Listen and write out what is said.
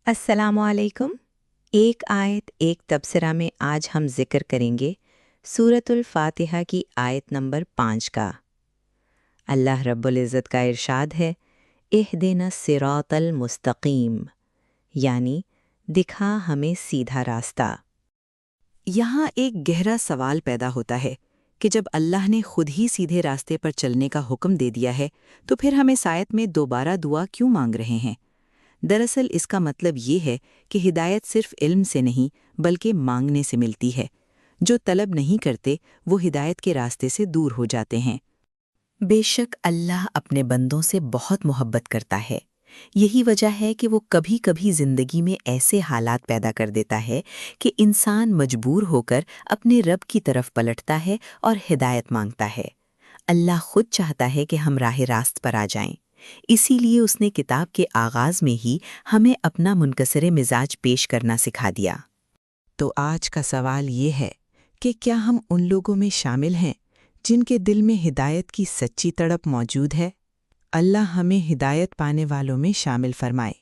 अस्सलामु अलैकुम। एक आयत एक तबसरा में आज हम जिक्र करेंगे सूरतुल फातिहा की आयत नंबर 5 का। अल्लाह रब्बुल इज़्ज़त का इरशाद है, इहदिना सिरातल मुस्तकीम, यानी दिखा हमें सीधा रास्ता। यहाँ एक गहरा सवाल पैदा होता है कि जब अल्लाह ने खुद ही सीधे रास्ते पर चलने का हुक्म दे दिया है तो फिर हम इस आयत में दोबारा दुआ क्यों मांग रहे हैं। दरअसल इसका मतलब ये है कि हिदायत सिर्फ इल्म से नहीं बल्कि मांगने से मिलती है। जो तलब नहीं करते वो हिदायत के रास्ते से दूर हो जाते हैं। बेशक अल्लाह अपने बंदों से बहुत मोहब्बत करता है। यही वजह है कि वो कभी कभी जिंदगी में ऐसे हालात पैदा कर देता है कि इंसान मजबूर होकर अपने रब की तरफ पलटता है और हिदायत मांगता है। अल्लाह खुद चाहता है कि हम राह रास्त पर आ जाएं। इसीलिए उसने किताब के आगाज में ही हमें अपना मुनकसरे मिजाज पेश करना सिखा दिया। तो आज का सवाल ये है कि क्या हम उन लोगों में शामिल हैं जिनके दिल में हिदायत की सच्ची तड़प मौजूद है? अल्लाह हमें हिदायत पाने वालों में शामिल फरमाए।